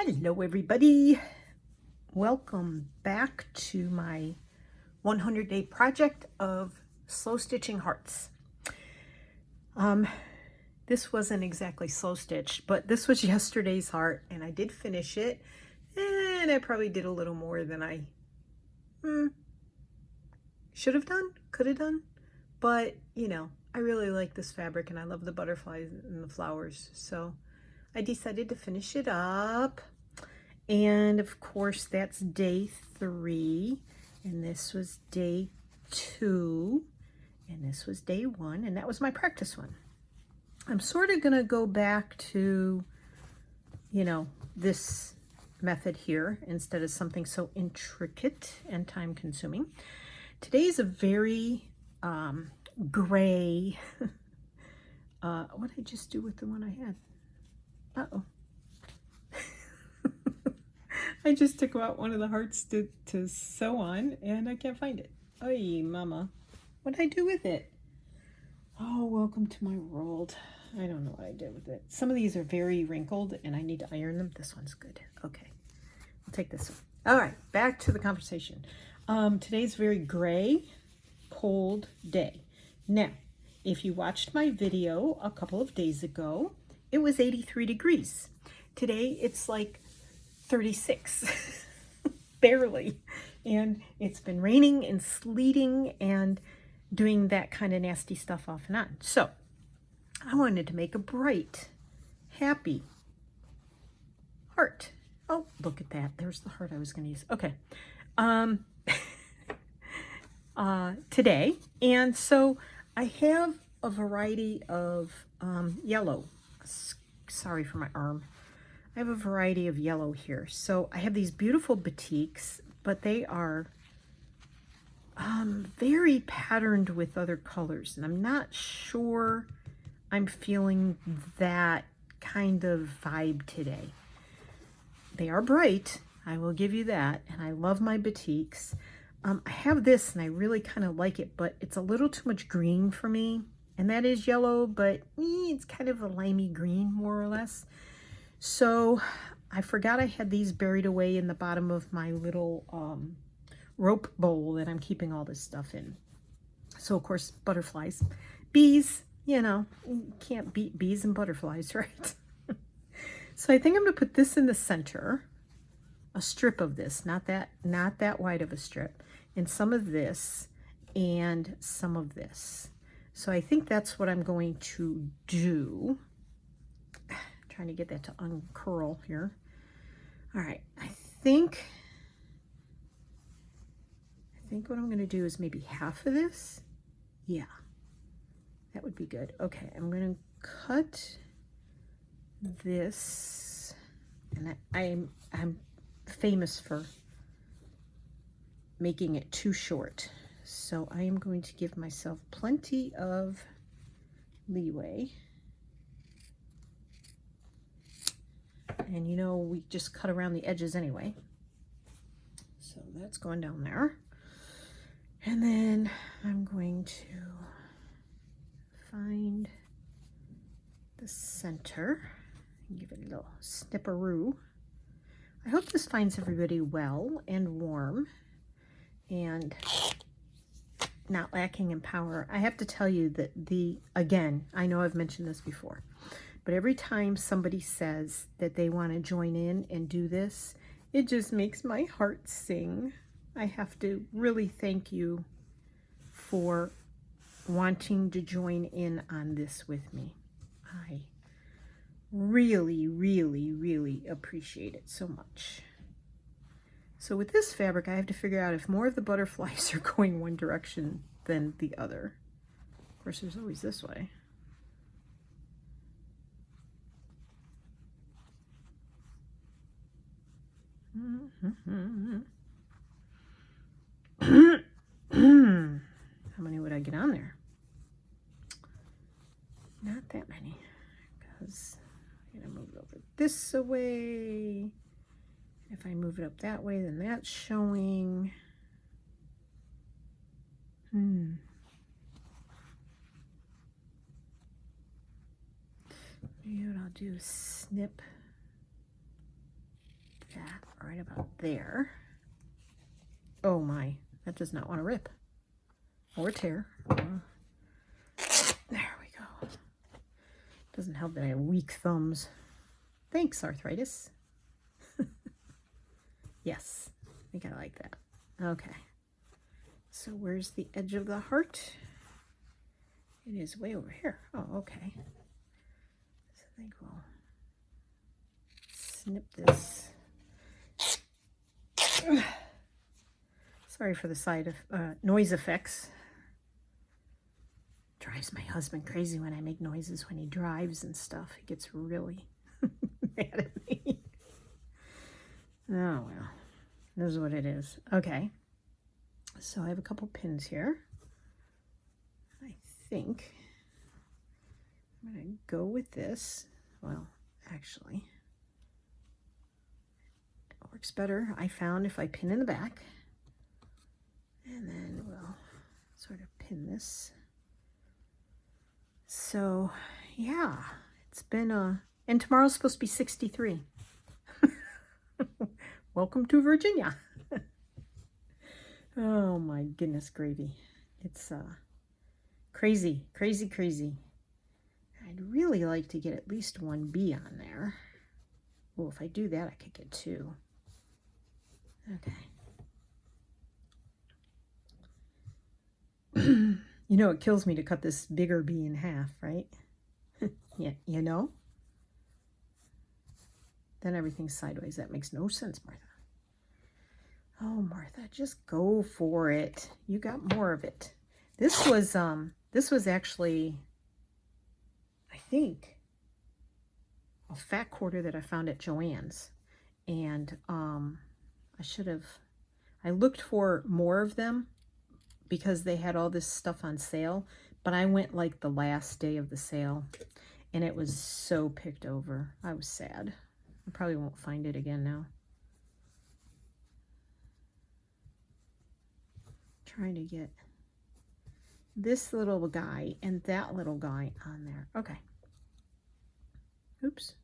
Hello everybody, welcome back to my 100-day project of slow stitching hearts. This wasn't exactly slow stitched, but this was yesterday's heart and I did finish it, and I probably did a little more than I should have done, could have done, but you know, I really like this fabric and I love the butterflies and the flowers, so I decided to finish it up. And of course, that's day 3, and this was day 2, and this was day 1, and that was my practice one. I'm sort of going to go back to, you know, this method here instead of something so intricate and time consuming. Today's a very gray, what did I just do with the one I had? Uh-oh. I just took out one of the hearts to sew on, and I can't find it. Oy, mama. What did I do with it? Oh, welcome to my world. I don't know what I did with it. Some of these are very wrinkled, and I need to iron them. This one's good. Okay. I'll take this one. All right, back to the conversation. Today's very gray, cold day. Now, if you watched my video a couple of days ago, it was 83 degrees. Today, it's like 36, barely, and it's been raining and sleeting and doing that kind of nasty stuff off and on. So I wanted to make a bright, happy heart. Oh, look at that. There's the heart I was going to use. Okay. Today, and so I have a variety of yellow. Sorry for my arm. I have a variety of yellow here. So I have these beautiful batiks, but they are very patterned with other colors. And I'm not sure I'm feeling that kind of vibe today. They are bright, I will give you that. And I love my batiks. I have this and I really kind of like it, but it's a little too much green for me. And that is yellow, but it's kind of a limey green, more or less. So I forgot I had these buried away in the bottom of my little rope bowl that I'm keeping all this stuff in. So of course, butterflies, bees, you know, you can't beat bees and butterflies, right? So I think I'm gonna put this in the center, a strip of this, not that wide of a strip, and some of this and some of this. So I think that's what I'm going to do. Trying to get that to uncurl here. All right, I think what I'm going to do is maybe half of this. Yeah, that would be good. Okay, I'm going to cut this, and I'm famous for making it too short, so I am going to give myself plenty of leeway. And you know, we just cut around the edges anyway. So that's going down there. And then I'm going to find the center and give it a little snipperoo. I hope this finds everybody well and warm and not lacking in power. I have to tell you that again, I know I've mentioned this before, but every time somebody says that they want to join in and do this, it just makes my heart sing. I have to really thank you for wanting to join in on this with me. I really, really, really appreciate it so much. So with this fabric, I have to figure out if more of the butterflies are going one direction than the other. Of course, there's always this way. How many would I get on there? Not that many, because I'm going to move it over this away. If I move it up that way, then that's showing. Maybe what I'll do is snip that right about there. Oh my, that does not want to rip or tear. There we go. Doesn't help that I have weak thumbs. Thanks, arthritis. Yes, I think I like that. Okay. So where's the edge of the heart? It is way over here. Oh, okay. So I think we'll snip this. Sorry for the side of noise effects. Drives my husband crazy when I make noises when he drives and stuff. He gets really mad at me. Oh well, this is what it is. Okay, so I have a couple pins here. I think I'm gonna go with this. Well, actually, it works better, I found, if I pin in the back. And then we'll sort of pin this. So, yeah, it's been and tomorrow's supposed to be 63. Welcome to Virginia. Oh my goodness gravy. It's crazy, crazy, crazy. I'd really like to get at least one bee on there. Well, if I do that, I could get 2. Okay. You know, it kills me to cut this bigger bee in half, right? Yeah, you know? Then everything's sideways. That makes no sense, Martha. Oh, Martha, just go for it. You got more of it. This was actually, I think, a fat quarter that I found at Joann's. And I looked for more of them because they had all this stuff on sale, but I went like the last day of the sale and it was so picked over. I was sad. I probably won't find it again now. Trying to get this little guy and that little guy on there. Okay. Oops.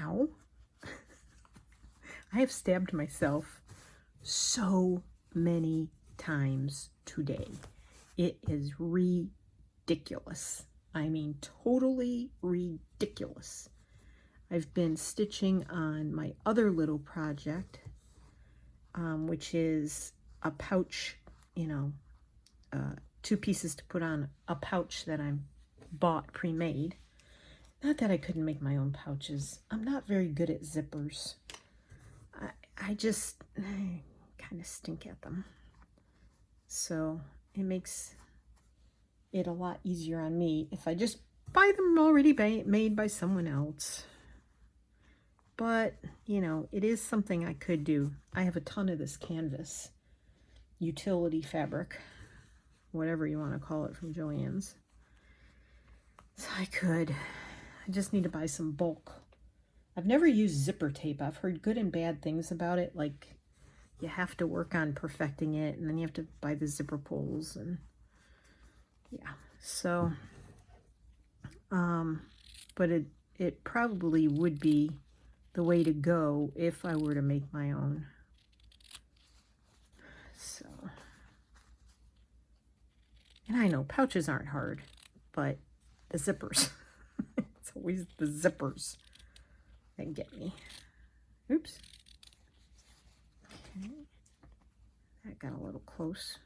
Ow. I have stabbed myself so many times today. It is ridiculous. I mean, totally ridiculous. I've been stitching on my other little project, which is a pouch, you know, 2 pieces to put on a pouch that I bought pre-made. Not that I couldn't make my own pouches. I'm not very good at zippers. I just kind of stink at them. So it makes it a lot easier on me if I just buy them already made by someone else. But, you know, it is something I could do. I have a ton of this canvas, utility fabric, whatever you want to call it, from Joann's. So I just need to buy some bulk. I've never used zipper tape. I've heard good and bad things about it. Like, you have to work on perfecting it, and then you have to buy the zipper pulls, and yeah. So, but it probably would be the way to go if I were to make my own. So, and I know pouches aren't hard, but the zippers. It's always the zippers that get me. Oops. Okay. That got a little close.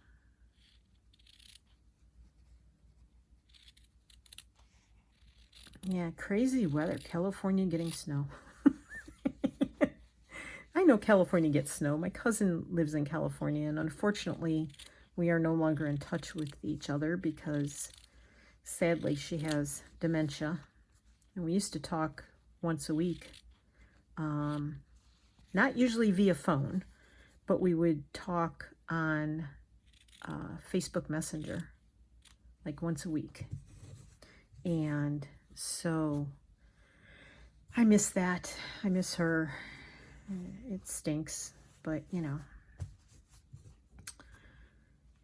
Yeah, crazy weather. California getting snow. I know California gets snow. My cousin lives in California, and unfortunately, we are no longer in touch with each other because, sadly, she has dementia. And we used to talk once a week. Not usually via phone, but we would talk on Facebook Messenger, like once a week. And so I miss that. I miss her. It stinks, but you know,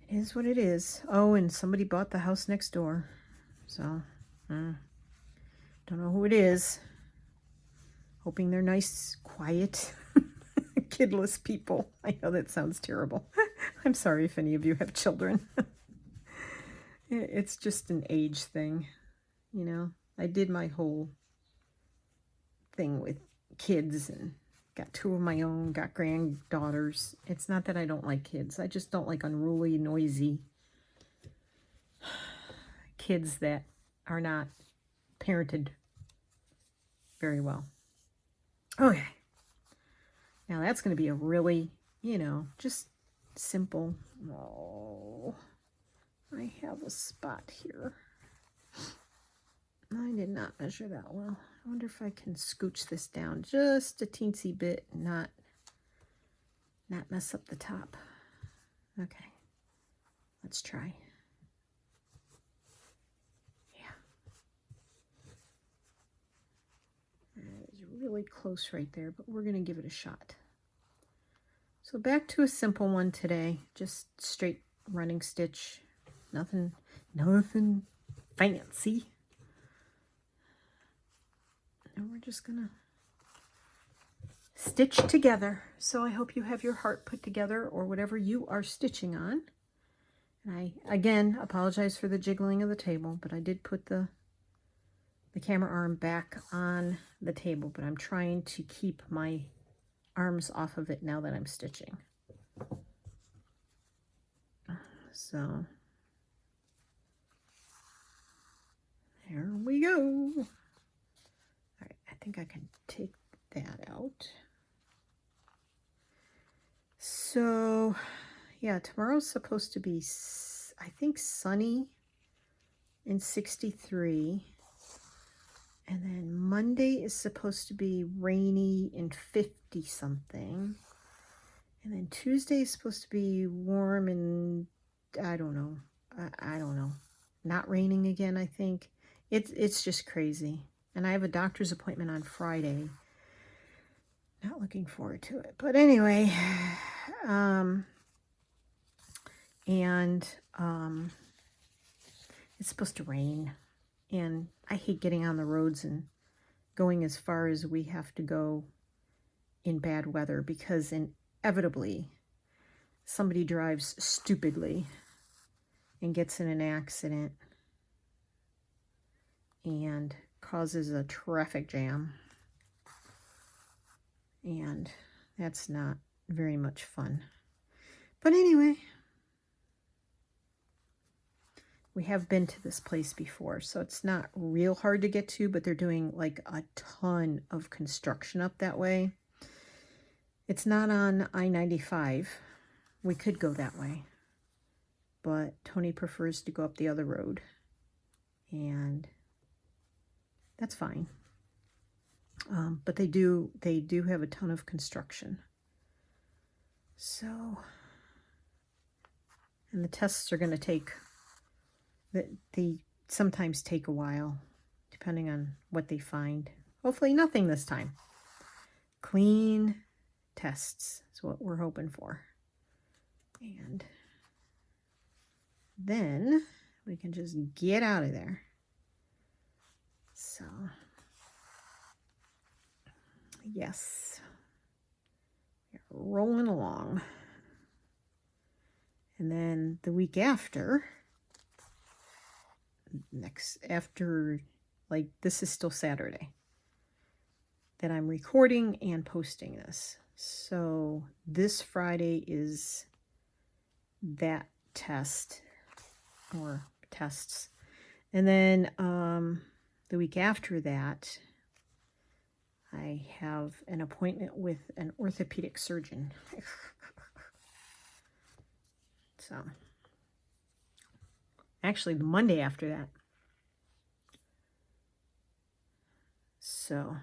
It is what it is. Oh, and somebody bought the house next door. So, don't know who it is. Hoping they're nice, quiet, kidless people. I know that sounds terrible. I'm sorry if any of you have children. It's just an age thing, you know. I did my whole thing with kids and got 2 of my own, got granddaughters. It's not that I don't like kids. I just don't like unruly, noisy kids that are not parented very well. Okay. Now that's going to be a really, you know, just simple. Oh, I have a spot here. I did not measure that well. I wonder if I can scooch this down just a teensy bit and not mess up the top. Okay, let's try. Yeah. It's really close right there, but we're going to give it a shot. So back to a simple one today. Just straight running stitch. Nothing fancy. And we're just gonna stitch together. So I hope you have your heart put together or whatever you are stitching on. And I, again, apologize for the jiggling of the table, but I did put the camera arm back on the table, but I'm trying to keep my arms off of it now that I'm stitching. So there we go. All right, I think I can take that out. So yeah, tomorrow's supposed to be, I think, sunny and 63. And then Monday is supposed to be rainy and 50 something. And then Tuesday is supposed to be warm and I don't know. I don't know. Not raining again, I think. It's just crazy. And I have a doctor's appointment on Friday. Not looking forward to it. But anyway, it's supposed to rain. And I hate getting on the roads and going as far as we have to go in bad weather because inevitably somebody drives stupidly and gets in an accident and causes a traffic jam. And that's not very much fun. But anyway, we have been to this place before, so it's not real hard to get to, but they're doing like a ton of construction up that way. It's not on I-95. We could go that way, but Tony prefers to go up the other road, and that's fine. But they do have a ton of construction. So, and the tests are going to take, they sometimes take a while, depending on what they find. Hopefully nothing this time. Clean tests is what we're hoping for. And then we can just get out of there. So, yes, we're rolling along. And then the week after, like this is still Saturday that I'm recording and posting this. So this Friday is that test or tests. And then the week after that, I have an appointment with an orthopedic surgeon. So actually the Monday after that. So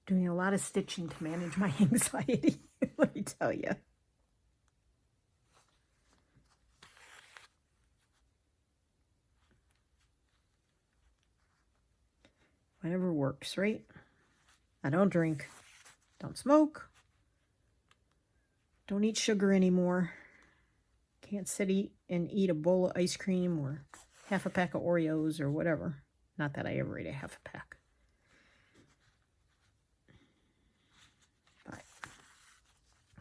doing a lot of stitching to manage my anxiety, let me tell you. Whatever works, right? I don't drink, don't smoke, Don't eat sugar anymore. Can't sit and eat a bowl of ice cream or half a pack of Oreos or whatever. Not that I ever ate a half a pack. But,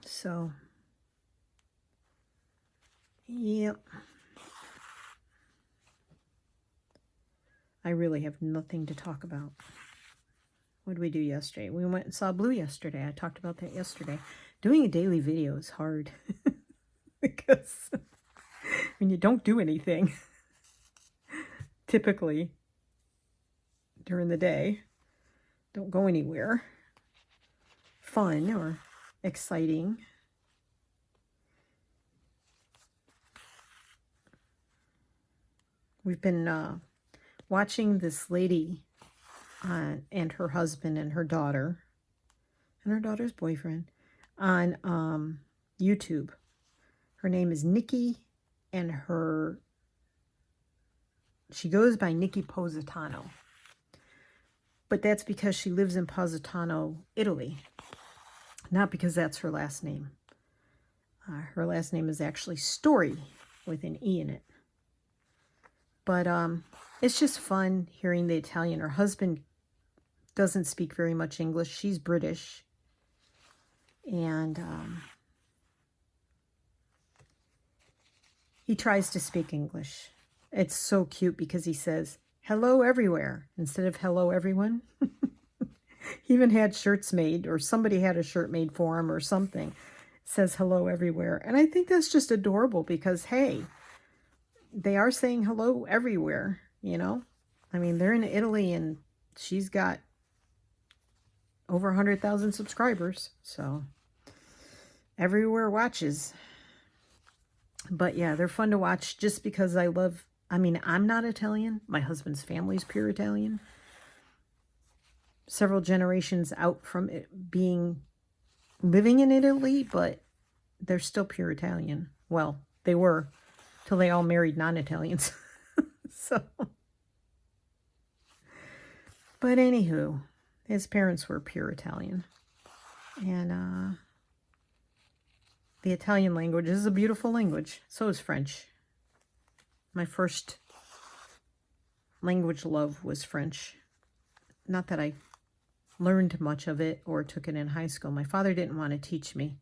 so, yep. I really have nothing to talk about. What did we do yesterday? We went and saw Blue yesterday. I talked about that yesterday. Doing a daily video is hard because when you don't do anything, typically during the day, don't go anywhere fun or exciting. We've been watching this lady and her husband and her daughter and her daughter's boyfriend on YouTube. Her name is Nikki, and she goes by Nikki Positano. But that's because she lives in Positano, Italy. Not because that's her last name. Her last name is actually Story with an E in it. But it's just fun hearing the Italian. Her husband doesn't speak very much English. She's British. And he tries to speak English. It's so cute because he says, hello everywhere, instead of hello everyone. He even had shirts made, or somebody had a shirt made for him or something. It says hello everywhere. And I think that's just adorable because, hey, they are saying hello everywhere, you know? I mean, they're in Italy and she's got over 100,000 subscribers. So everywhere watches. But yeah, they're fun to watch just because I'm not Italian. My husband's family's pure Italian. Several generations out from it living in Italy, but they're still pure Italian. Well, they were till they all married non-Italians. So, but anywho, his parents were pure Italian. And the Italian language is a beautiful language. So is French. My first language love was French. Not that I learned much of it or took it in high school. My father didn't want to teach me.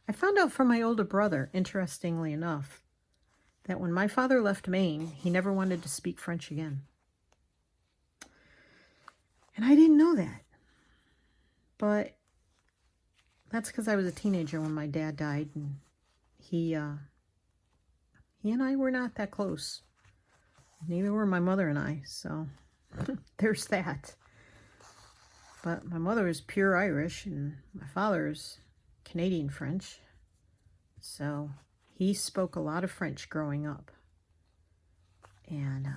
I found out from my older brother, interestingly enough, that when my father left Maine, he never wanted to speak French again. And I didn't know that. But that's because I was a teenager when my dad died, and he and I were not that close. Neither were my mother and I, so there's that. But my mother is pure Irish, and my father is Canadian French. So he spoke a lot of French growing up. And,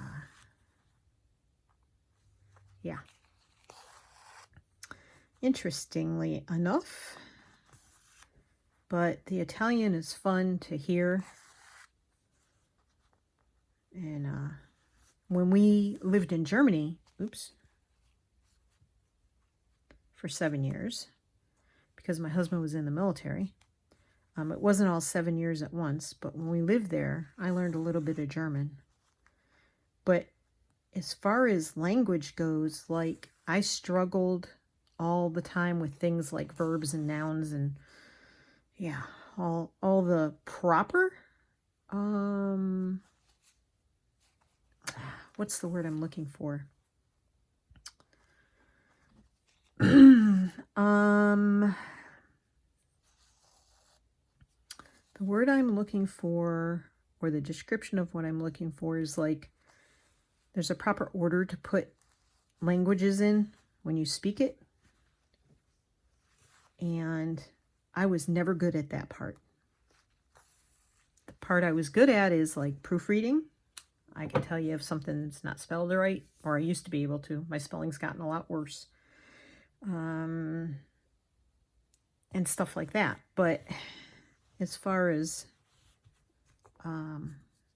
yeah. Interestingly enough, but the Italian is fun to hear. And when we lived in Germany, for 7 years, because my husband was in the military. It wasn't all 7 years at once, but when we lived there, I learned a little bit of German. But as far as language goes, like, I struggled all the time with things like verbs and nouns and, yeah, all the proper, what's the word I'm looking for? The word I'm looking for, or the description of what I'm looking for, is like there's a proper order to put languages in when you speak it. And I was never good at that part. The part I was good at is like proofreading. I can tell you if something's not spelled right, or I used to be able to. My spelling's gotten a lot worse. And stuff like that. But as far as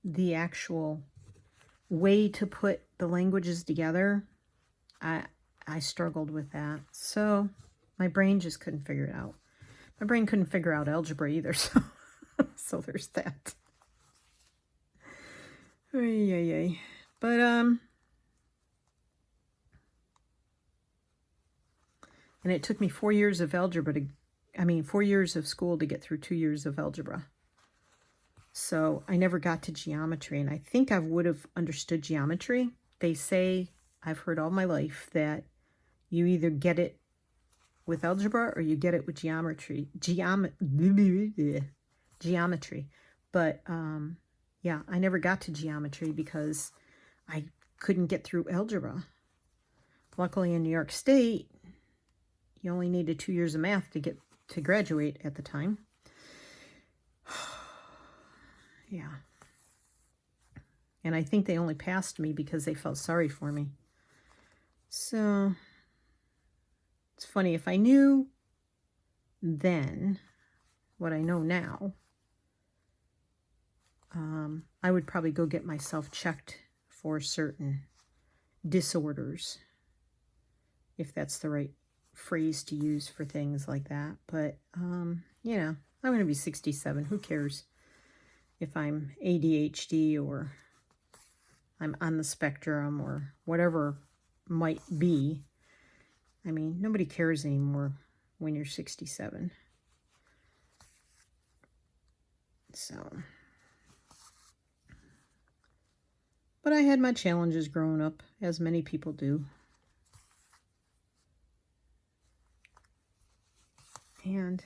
the actual way to put the languages together, I struggled with that. So my brain just couldn't figure it out. My brain couldn't figure out algebra either, so, so there's that. Ay, ay, ay. But, and it took me 4 years of algebra to, 4 years of school to get through 2 years of algebra. So I never got to geometry, and I think I would have understood geometry. They say, I've heard all my life, that you either get it with algebra or you get it with geometry. Geometry. But, yeah, I never got to geometry because I couldn't get through algebra. Luckily in New York State, you only needed 2 years of math to get to graduate at the time. Yeah. And I think they only passed me because they felt sorry for me. So it's funny, if I knew then what I know now, I would probably go get myself checked for certain disorders, if that's the right phrase to use for things like that. But, you know, I'm going to be 67. Who cares if I'm ADHD or I'm on the spectrum or whatever might be. I mean, nobody cares anymore when you're 67. So, but I had my challenges growing up, as many people do. And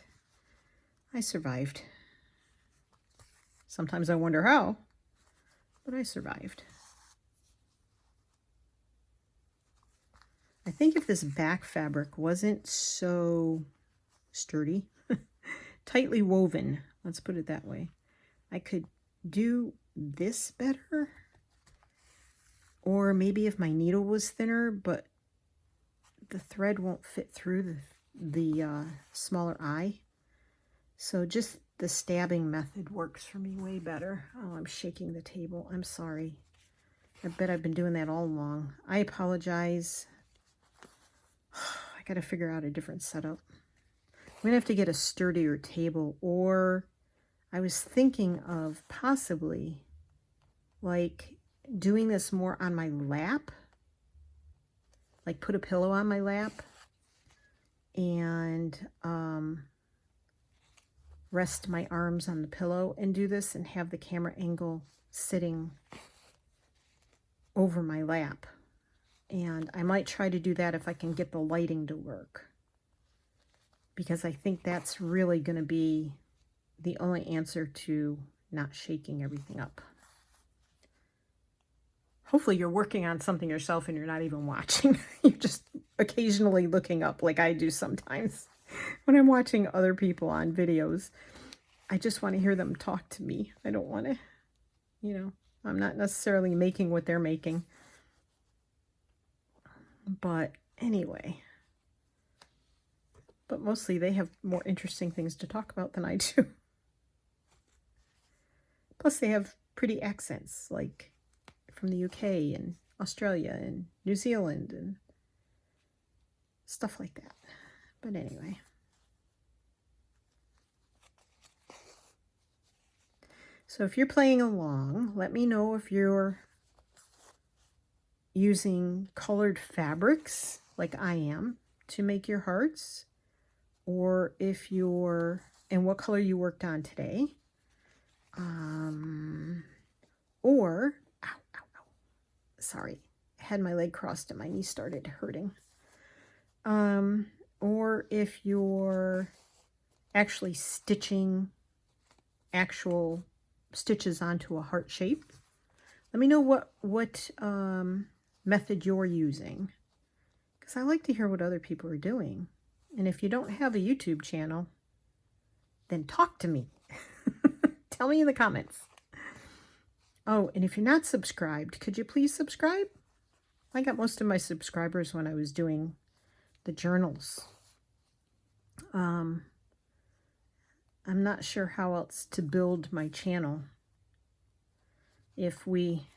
I survived. Sometimes I wonder how, but I survived. I think if this back fabric wasn't so sturdy, tightly woven, let's put it that way, I could do this better. Or maybe if my needle was thinner, but the thread won't fit through the smaller eye. So just the stabbing method works for me way better. Oh, I'm shaking the table. I'm sorry. I bet I've been doing that all along. I apologize. I got to figure out a different setup. I'm going to have to get a sturdier table, or I was thinking of possibly like doing this more on my lap. Like put a pillow on my lap and rest my arms on the pillow and do this, and have the camera angle sitting over my lap. And I might try to do that if I can get the lighting to work, because I think that's really going to be the only answer to not shaking everything up. Hopefully you're working on something yourself and you're not even watching. You're just occasionally looking up, like I do sometimes when I'm watching other people on videos. I just want to hear them talk to me. I don't want to, you know, I'm not necessarily making what they're making. But anyway, but mostly they have more interesting things to talk about than I do. Plus they have pretty accents, like from the UK and Australia and New Zealand and stuff like that. But anyway. So if you're playing along, let me know if you're using colored fabrics like I am to make your hearts, or if you're, and what color you worked on today. Or, ow, ow, ow. Sorry, I had my leg crossed and my knee started hurting. Or if you're actually stitching actual stitches onto a heart shape. Let me know what method you're using, because I like to hear what other people are doing. And if you don't have a YouTube channel, then talk to me. Tell me in the comments. Oh, and if you're not subscribed, could you please subscribe? I got most of my subscribers when I was doing the journals. I'm not sure how else to build my channel. If we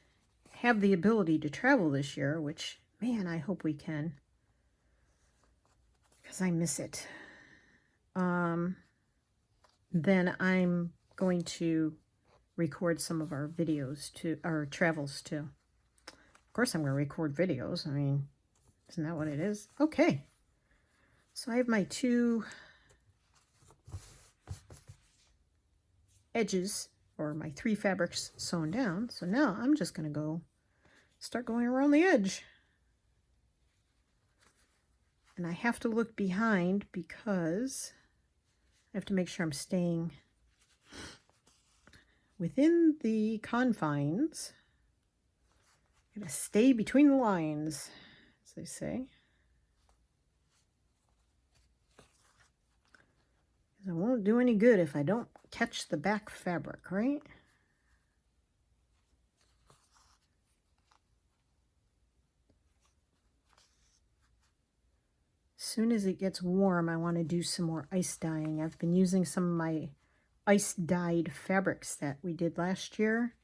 have the ability to travel this year, which, man, I hope we can, because I miss it. then I'm going to record some of our videos to our travels too. Of course I'm going to record videos. I mean, isn't that what it is? Okay. So I have my 2 edges, or my 3 fabrics sewn down. So now I'm just going to start going around the edge. And I have to look behind because I have to make sure I'm staying within the confines. I'm going to stay between the lines, as they say. It won't do any good if I don't catch the back fabric, right? As soon as it gets warm, I want to do some more ice dyeing. I've been using some of my ice dyed fabrics that we did last year.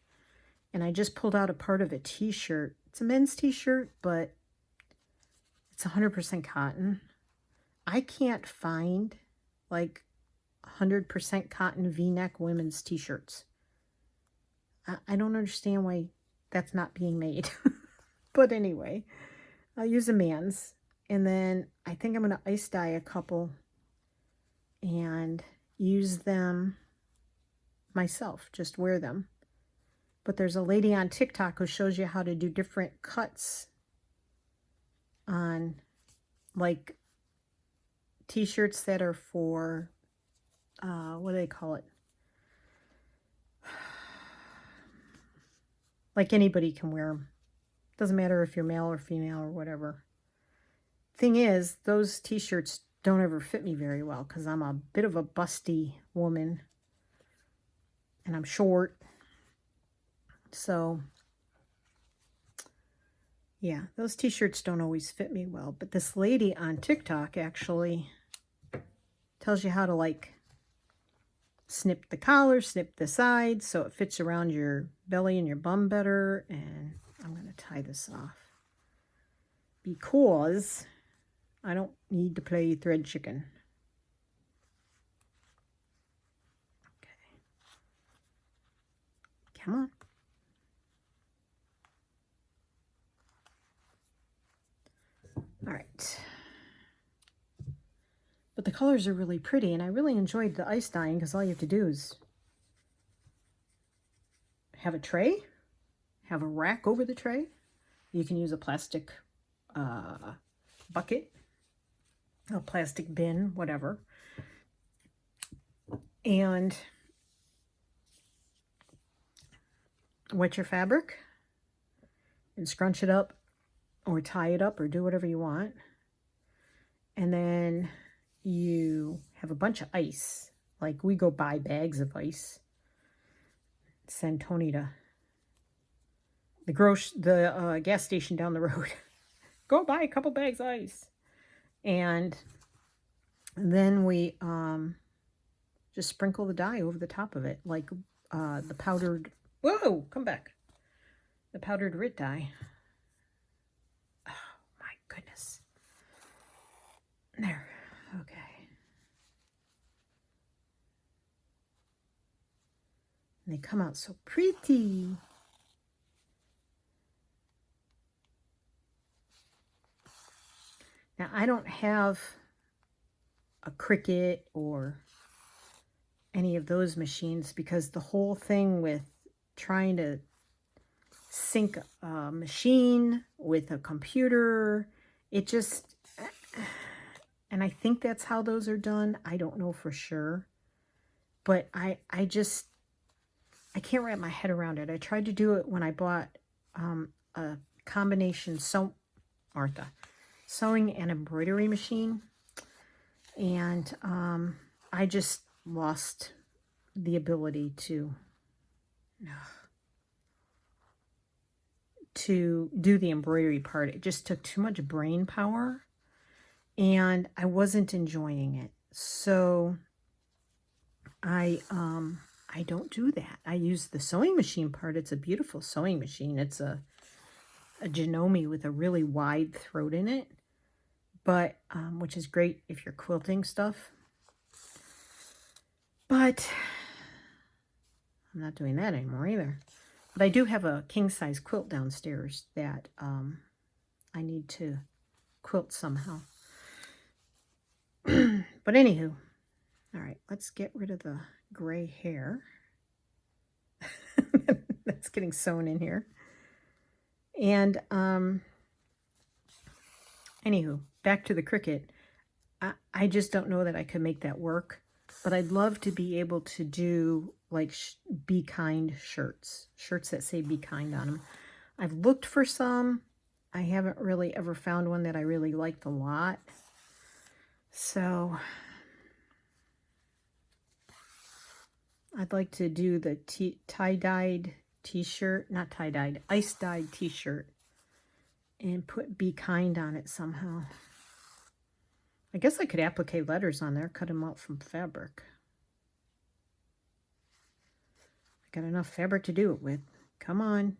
And I just pulled out a part of a t-shirt. It's a men's t-shirt, but it's 100% cotton. I can't find like 100% cotton v-neck women's t-shirts. I don't understand why that's not being made. But anyway, I'll use a man's. And then I think I'm going to ice dye a couple and use them myself, just wear them. But there's a lady on TikTok who shows you how to do different cuts on like t-shirts that are for, what do they call it? Like anybody can wear them. Doesn't matter if you're male or female or whatever. Thing is, those t-shirts don't ever fit me very well because I'm a bit of a busty woman and I'm short. So yeah, those t-shirts don't always fit me well. But this lady on TikTok actually tells you how to like snip the collar, snip the sides so it fits around your belly and your bum better. And I'm going to tie this off because I don't need to play thread chicken. Okay. Come on. All right. But the colors are really pretty, and I really enjoyed the ice dyeing because all you have to do is have a tray, have a rack over the tray. You can use a plastic bucket, a plastic bin, whatever. And wet your fabric and scrunch it up or tie it up or do whatever you want. And then you have a bunch of ice. Like we go buy bags of ice. Send Tony to the gas station down the road. Go buy a couple bags of ice. And then we just sprinkle the dye over the top of it, like the powdered, whoa, come back. The powdered RIT dye. Oh my goodness. There, okay. And they come out so pretty. Now, I don't have a Cricut or any of those machines because the whole thing with trying to sync a machine with a computer, it just, and I think that's how those are done. I don't know for sure, but I can't wrap my head around it. I tried to do it when I bought a combination sewing and embroidery machine, and I just lost the ability to do the embroidery part. It just took too much brain power and I wasn't enjoying it. So I don't do that. I use the sewing machine part. It's a beautiful sewing machine. It's a Janome with a really wide throat in it, but which is great if you're quilting stuff. But I'm not doing that anymore either. But I do have a king-size quilt downstairs that I need to quilt somehow. But anywho, all right, let's get rid of the gray hair. That's getting sewn in here. And anywho, back to the Cricut. I just don't know that I could make that work, but I'd love to be able to do like Be Kind shirts that say Be Kind on them. I've looked for some. I haven't really ever found one that I really liked a lot. So I'd like to do the tie-dyed t-shirt, not tie-dyed, ice-dyed t-shirt, and put Be Kind on it somehow. I guess I could applique letters on there, cut them out from fabric. I got enough fabric to do it with. Come on.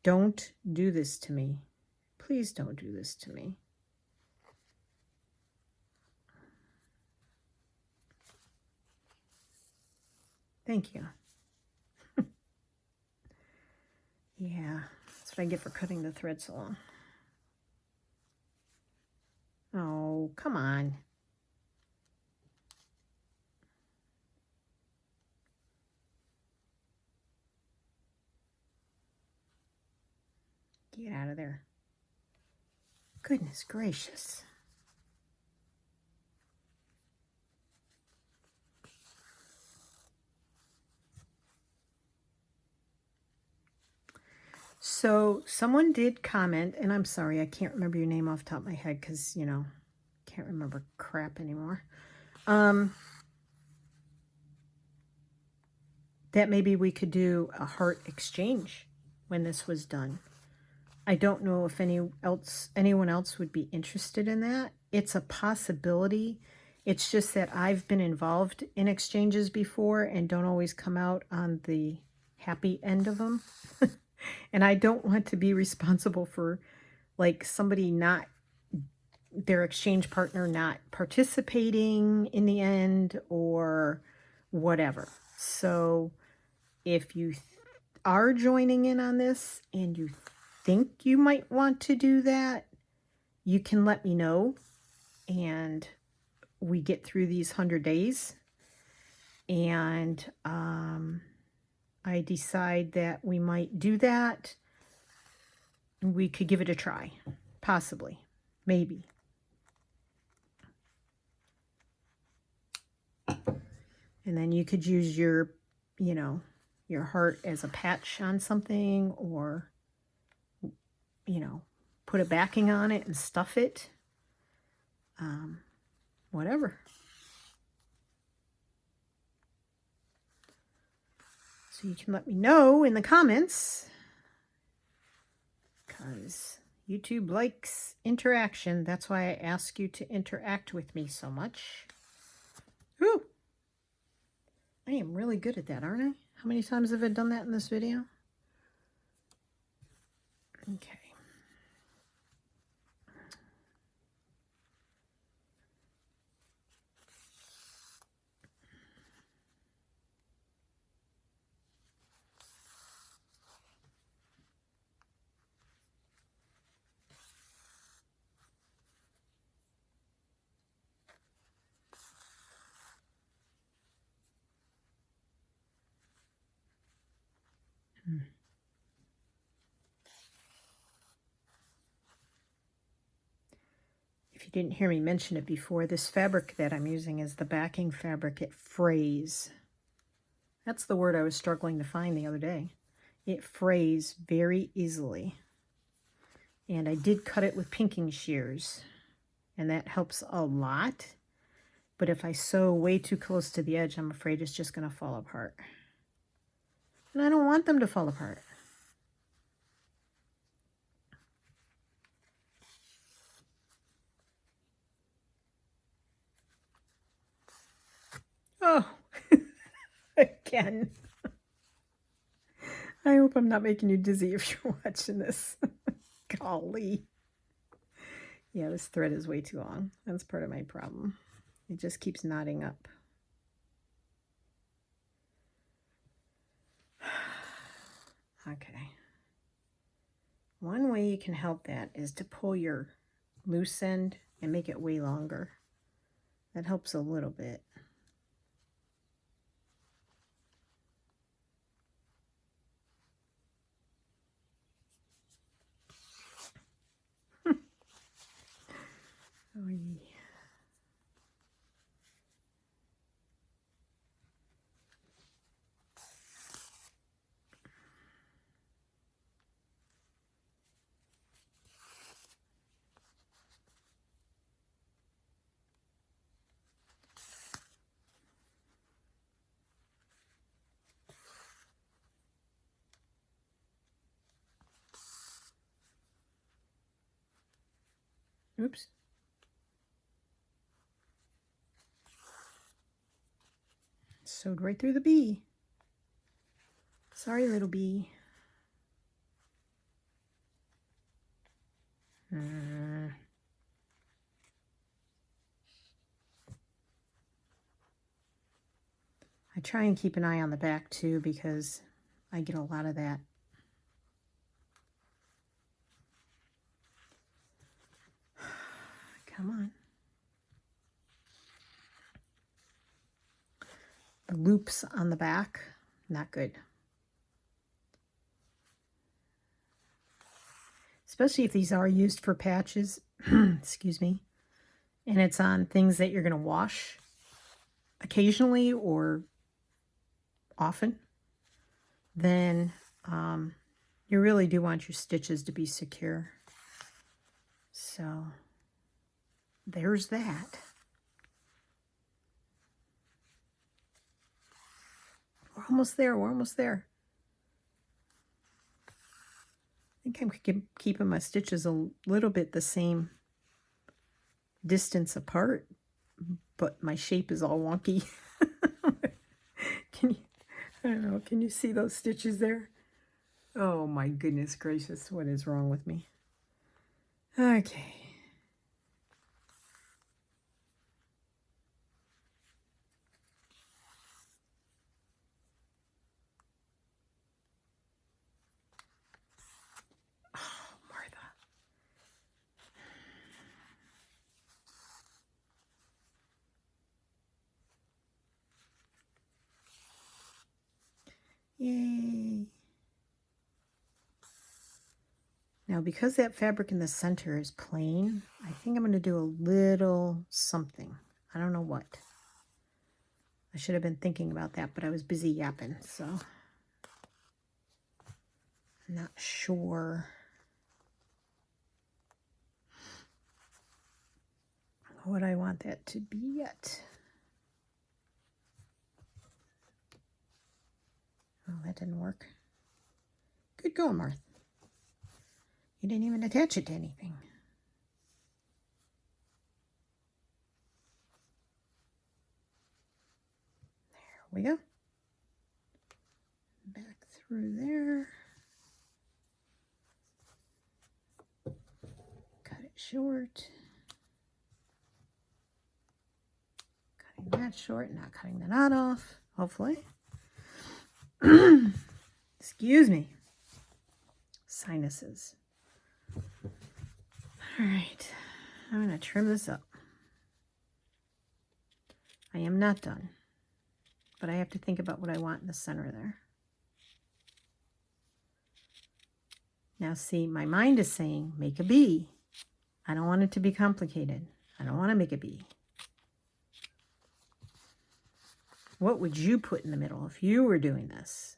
Don't do this to me. Please don't do this to me. Thank you. Yeah, that's what I get for cutting the thread so long. Oh, come on. Get out of there. Goodness gracious. So someone did comment, and I'm sorry, I can't remember your name off the top of my head because, you know, can't remember crap anymore. That maybe we could do a heart exchange when this was done. I don't know if anyone else would be interested in that. It's a possibility. It's just that I've been involved in exchanges before and don't always come out on the happy end of them. And I don't want to be responsible for like somebody not, their exchange partner not participating in the end or whatever. So if you are joining in on this and you think you might want to do that, you can let me know and we get through these 100 days and I decide that we might do that. We could give it a try, possibly, maybe. And then you could use your, you know, your heart as a patch on something or, you know, put a backing on it and stuff it. Whatever. So you can let me know in the comments because YouTube likes interaction. That's why I ask you to interact with me so much. Woo! I am really good at that, aren't I? How many times have I done that in this video? Okay. If you didn't hear me mention it before, this fabric that I'm using is the backing fabric at frays. That's the word I was struggling to find the other day. It frays very easily. And I did cut it with pinking shears, and that helps a lot. But if I sew way too close to the edge, I'm afraid it's just going to fall apart. And I don't want them to fall apart. Oh, again. I hope I'm not making you dizzy if you're watching this. Golly. Yeah, this thread is way too long. That's part of my problem. It just keeps knotting up. Okay. One way you can help that is to pull your loose end and make it way longer. That helps a little bit. Oh, yeah. Oops. Sewed right through the bee. Sorry, little bee. I try and keep an eye on the back too because I get a lot of that. Come on. The loops on the back, not good. Especially if these are used for patches, excuse me, and it's on things that you're going to wash occasionally or often, then you really do want your stitches to be secure. So there's that. We're almost there. We're almost there. I think I'm keeping my stitches a little bit the same distance apart, but my shape is all wonky. Can you, I don't know, can you see those stitches there? Oh my goodness gracious, what is wrong with me? Okay. Oh, Martha. Yay. Now, because that fabric in the center is plain, I think I'm going to do a little something. I don't know what. I should have been thinking about that, but I was busy yapping, so I'm not sure what I want that to be yet. Oh, that didn't work. Good going, Martha. You didn't even attach it to anything. There we go. Back through there. Cut it short. Cutting that short, not cutting the knot off, hopefully. Excuse me. Sinuses. All right, I'm going to trim this up. I am not done, but I have to think about what I want in the center there. Now see, my mind is saying, make a bee. I don't want it to be complicated. I don't want to make a bee. What would you put in the middle if you were doing this?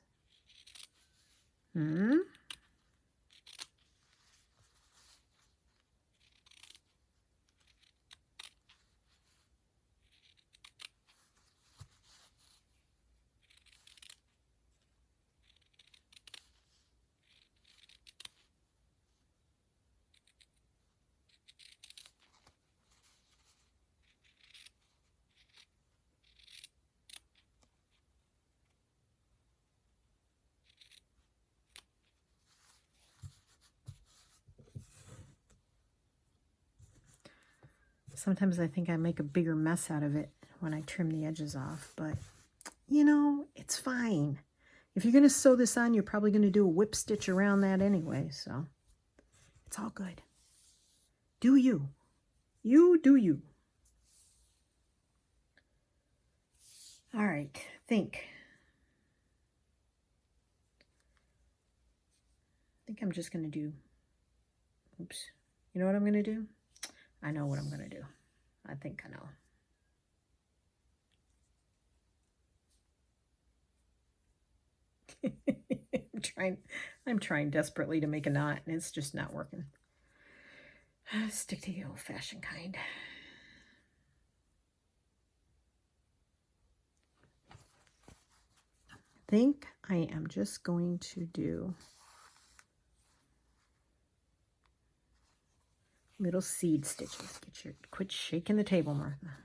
Sometimes I think I make a bigger mess out of it when I trim the edges off, but you know, it's fine. If you're going to sew this on, you're probably going to do a whip stitch around that anyway, so it's all good. Do you. You do you. All right, think. I think I'm just going to do, oops. You know what I'm going to do? I know what I'm going to do. I think I know. I'm trying desperately to make a knot, and it's just not working. Stick to the old-fashioned kind. I think I am just going to do little seed stitches. Quit shaking the table, Martha.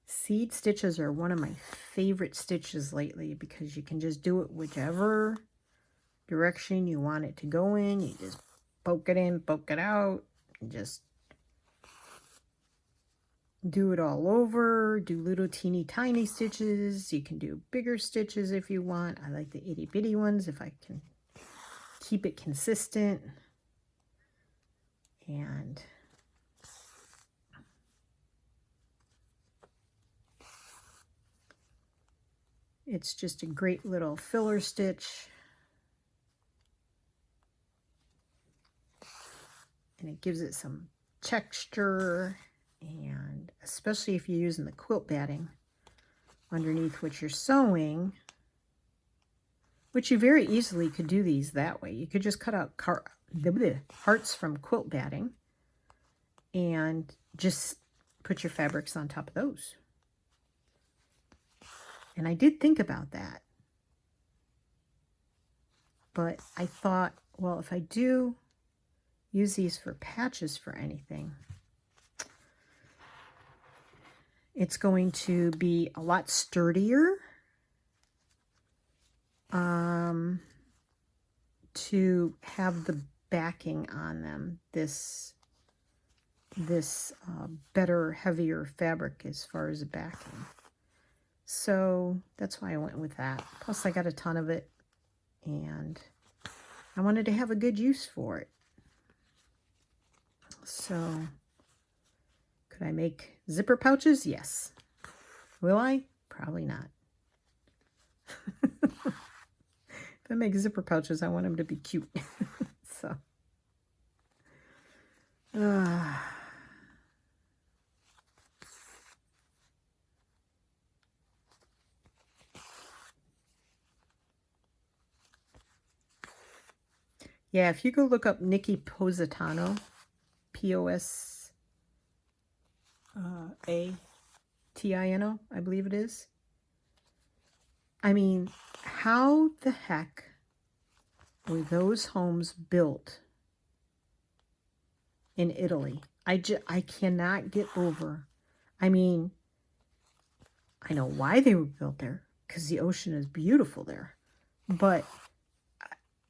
Seed stitches are one of my favorite stitches lately because you can just do it whichever direction you want it to go in. You just poke it in, poke it out, and just do it all over. Do little teeny tiny stitches. You can do bigger stitches if you want. I like the itty bitty ones if I can keep it consistent. And it's just a great little filler stitch. And it gives it some texture, and especially if you're using the quilt batting underneath what you're sewing, which you very easily could do these that way. You could just cut out hearts from quilt batting and just put your fabrics on top of those. And I did think about that. But I thought, well, if I do use these for patches for anything, it's going to be a lot sturdier to have the backing on them. This better, heavier fabric as far as the backing. So that's why I went with that. Plus I got a ton of it, and I wanted to have a good use for it. So could I make zipper pouches? Yes. Will I? Probably not. If I make zipper pouches, I want them to be cute. So. Yeah, if you go look up Nikki Positano, Posatino, I believe it is. I mean, how the heck were those homes built in Italy? I cannot get over. I mean, I know why they were built there, because the ocean is beautiful there. But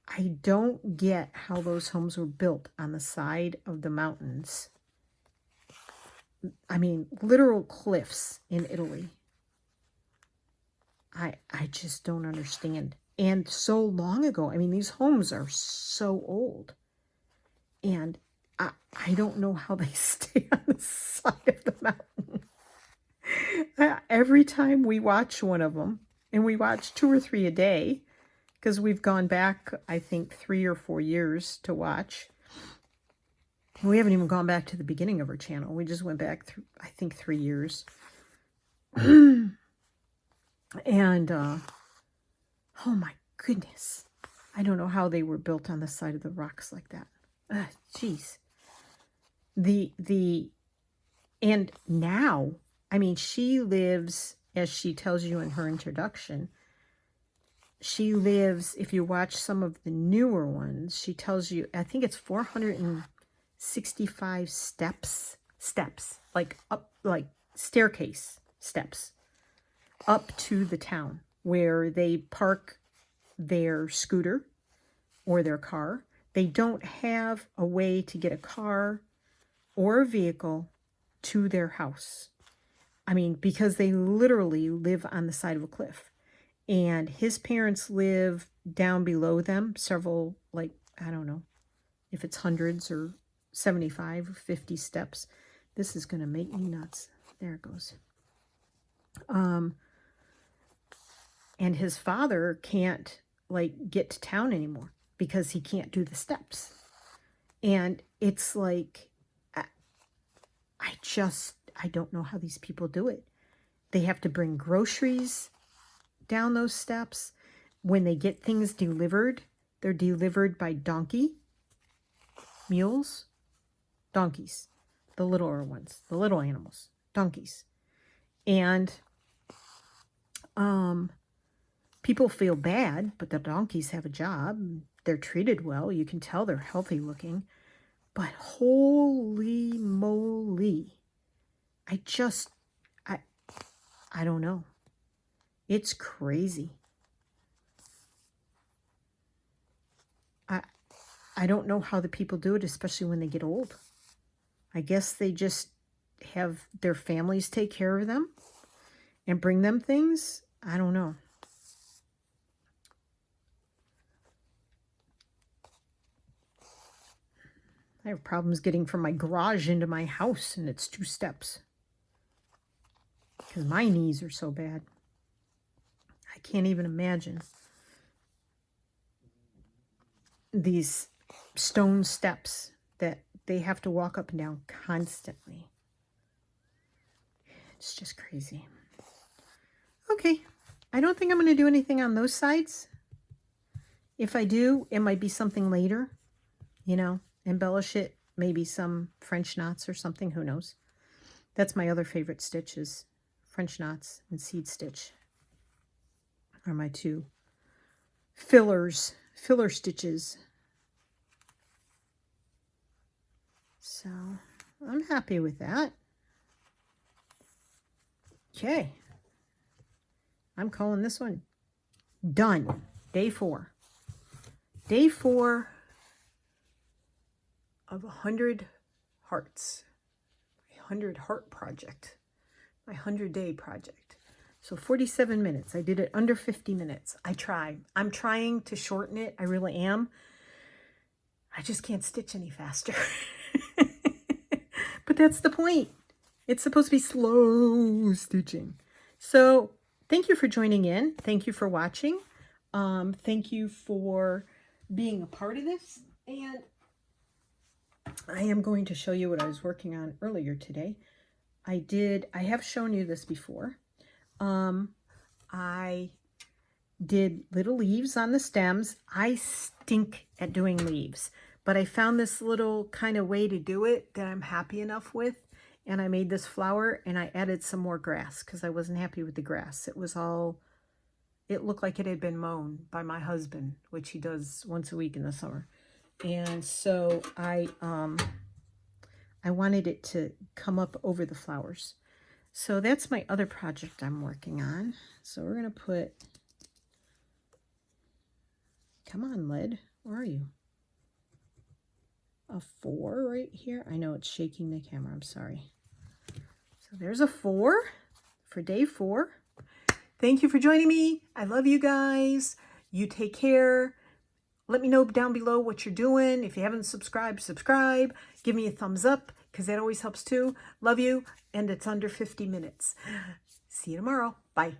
I don't get how those homes were built on the side of the mountains. I mean, literal cliffs in Italy. I just don't understand. And so long ago. I mean, these homes are so old. And I don't know how they stay on the side of the mountain. Every time we watch one of them, and we watch 2 or 3 a day, because we've gone back, I think, 3 or 4 years to watch. We haven't even gone back to the beginning of our channel. We just went back, I think, 3 years. And, oh my goodness. I don't know how they were built on the side of the rocks like that. Jeez. And now, I mean, she lives, as she tells you in her introduction, she lives, if you watch some of the newer ones, she tells you, I think it's 465 steps, like up, like staircase steps up to the town where they park their scooter or their car. They don't have a way to get a car or a vehicle to their house. I mean, because they literally live on the side of a cliff. And his parents live down below them, several, like, I don't know if it's hundreds or 75 or 50 steps. This is going to make me nuts. There it goes. And his father can't, like, get to town anymore because he can't do the steps. And it's like, I don't know how these people do it. They have to bring groceries down those steps. When they get things delivered, they're delivered by donkey, mules, donkeys, the littler ones, the little animals, donkeys. And people feel bad, but the donkeys have a job. They're treated well. You can tell they're healthy looking. But holy moly, I don't know. It's crazy. I don't know how the people do it, especially when they get old. I guess they just have their families take care of them and bring them things. I don't know. I have problems getting from my garage into my house, and it's 2 steps. Because my knees are so bad. I can't even imagine these stone steps that they have to walk up and down constantly. It's just crazy. Okay, I don't think I'm going to do anything on those sides. If I do, it might be something later, you know, embellish it, maybe some French knots or something, who knows. That's my other favorite stitch, is French knots and seed stitch are my 2 filler stitches. So I'm happy with that. Okay. I'm calling this one done. Day 4. Day 4 of 100 hearts. My 100 heart project. My 100-day project. So 47 minutes. I did it under 50 minutes. I tried. I'm trying to shorten it. I really am. I just can't stitch any faster. But that's the point. It's supposed to be slow stitching. So thank you for joining in. Thank you for watching. Thank you for being a part of this. And I am going to show you what I was working on earlier today. I have shown you this before. I did little leaves on the stems. I stink at doing leaves, but I found this little kind of way to do it that I'm happy enough with. And I made this flower, and I added some more grass because I wasn't happy with the grass. It looked like it had been mown by my husband, which he does once a week in the summer. And so I wanted it to come up over the flowers. So that's my other project I'm working on. So we're going to put, come on, lid, where are you? A 4 right here. I know it's shaking the camera, I'm sorry. So there's a 4 for day 4. Thank you for joining me. I love you guys. You take care. Let me know down below what you're doing. If you haven't subscribed, subscribe. Give me a thumbs up, because that always helps too. Love you. And it's under 50 minutes. See you tomorrow. Bye.